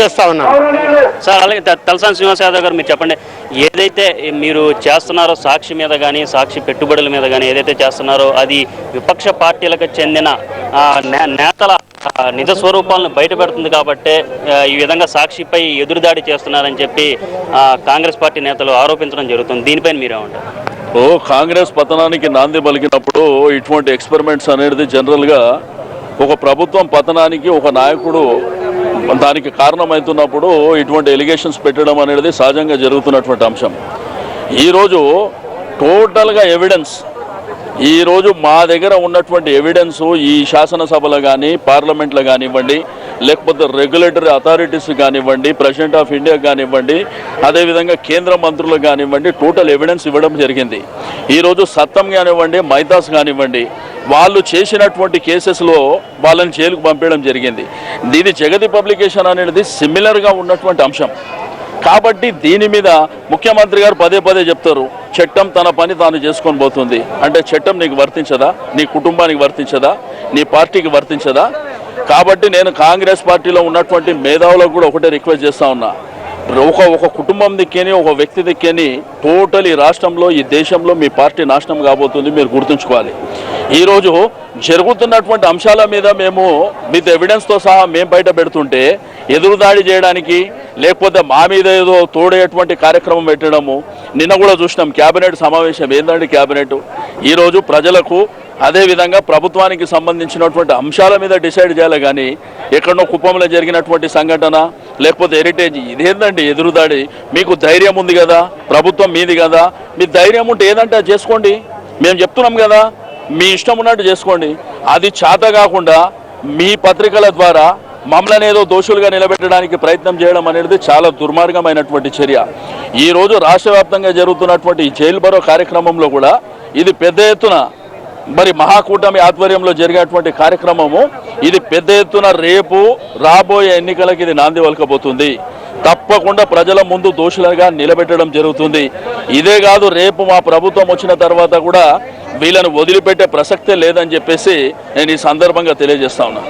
చేస్తా ఉన్నాం సార్. అలాగే తలసాని శ్రీనివాస్ యాదవ్ గారు మీరు చెప్పండి, ఏదైతే మీరు చేస్తున్నారో సాక్షి మీద కానీ సాక్షి పెట్టుబడుల మీద కానీ ఏదైతే చేస్తున్నారో అది విపక్ష పార్టీలకు చెందిన నేతల నిజ స్వరూపాలను బయటపెడుతుంది కాబట్టి ఈ విధంగా సాక్షిపై ఎదురుదాడి చేస్తున్నారని చెప్పి కాంగ్రెస్ పార్టీ నేతలు ఆరోపించడం జరుగుతుంది. దీనిపైన మీరేమంటారు? కాంగ్రెస్ పతనానికి నాంది పలికినప్పుడు ఇటువంటి ఎక్స్పెరిమెంట్స్ అనేది జనరల్గా ఒక ప్రభుత్వం పతనానికి ఒక నాయకుడు దానికి కారణమవుతున్నప్పుడు ఇటువంటి ఎలిగేషన్స్ పెట్టడం అనేది సహజంగా జరుగుతున్నటువంటి అంశం. ఈరోజు టోటల్గా ఎవిడెన్స్, ఈరోజు మా దగ్గర ఉన్నటువంటి ఎవిడెన్సు ఈ శాసనసభలో కానీ పార్లమెంట్లో కానివ్వండి, లేకపోతే రెగ్యులేటరీ అథారిటీస్ కానివ్వండి, ప్రెసిడెంట్ ఆఫ్ ఇండియా కానివ్వండి, అదేవిధంగా కేంద్ర మంత్రులు కానివ్వండి, టోటల్ ఎవిడెన్స్ ఇవ్వడం జరిగింది. ఈరోజు సత్తం కానివ్వండి, మైదాస్ కానివ్వండి, వాళ్ళు చేసినటువంటి కేసెస్లో వాళ్ళని జైలుకు పంపించడం జరిగింది. ఇది జగతి పబ్లికేషన్ అనేది సిమిలర్గా ఉన్నటువంటి అంశం. కాబట్టి దీని మీద ముఖ్యమంత్రి గారు పదే పదే చెప్తారు, చట్టం తన పని తాను చేసుకొని పోతుంది. అంటే చట్టం నీకు వర్తించదా? నీ కుటుంబానికి వర్తించదా? నీ పార్టీకి వర్తించదా? కాబట్టి నేను కాంగ్రెస్ పార్టీలో ఉన్నటువంటి మేధావులకు కూడా ఒకటే రిక్వెస్ట్ చేస్తూ ఉన్నా, ఒక కుటుంబం దిక్కని, ఒక వ్యక్తి దిక్కని టోటల్ ఈ రాష్ట్రంలో, ఈ దేశంలో మీ పార్టీ నాశనం కాబోతుంది. మీరు గుర్తుంచుకోవాలి. ఈరోజు జరుగుతున్నటువంటి అంశాల మీద మేము విత్ ఎవిడెన్స్తో సహా మేము బయట పెడుతుంటే ఎదురుదాడి చేయడానికి, లేకపోతే మా మీద ఏదో తోడేటువంటి కార్యక్రమం పెట్టడము. నిన్న కూడా చూసినాం క్యాబినెట్ సమావేశం. ఏందండి క్యాబినెట్? ఈరోజు ప్రజలకు అదేవిధంగా ప్రభుత్వానికి సంబంధించినటువంటి అంశాల మీద డిసైడ్ చేయాలి కానీ ఎక్కడో కుప్పంలో జరిగినటువంటి సంఘటన, లేకపోతే హెరిటేజ్, ఇదేందండి ఎదురుదాడి? మీకు ధైర్యం ఉంది కదా, ప్రభుత్వం మీది కదా, మీ ధైర్యం ఉంటే ఏదంటే చేసుకోండి. మేము చెప్తున్నాం కదా, మీ ఇష్టం ఉన్నట్టు చేసుకోండి. అది చేత కాకుండా మీ పత్రికల ద్వారా మమ్మల్ని ఏదో దోషులుగా నిలబెట్టడానికి ప్రయత్నం చేయడం అనేది చాలా దుర్మార్గమైనటువంటి చర్య. ఈరోజు రాష్ట్ర వ్యాప్తంగా జరుగుతున్నటువంటి ఈ జైలు బరో కార్యక్రమంలో కూడా ఇది పెద్ద ఎత్తున మరి మహాకూటమి ఆధ్వర్యంలో జరిగేటువంటి కార్యక్రమము, ఇది పెద్ద ఎత్తున రేపు రాబోయే ఎన్నికలకు ఇది నాంది పలకబోతుంది. తప్పకుండా ప్రజల ముందు దోషులుగా నిలబెట్టడం జరుగుతుంది. ఇదే కాదు, రేపు మా ప్రభుత్వం వచ్చిన తర్వాత కూడా వీళ్ళను వదిలిపెట్టే ప్రసక్తే లేదని చెప్పేసి నేను ఈ సందర్భంగా తెలియజేస్తా ఉన్నా.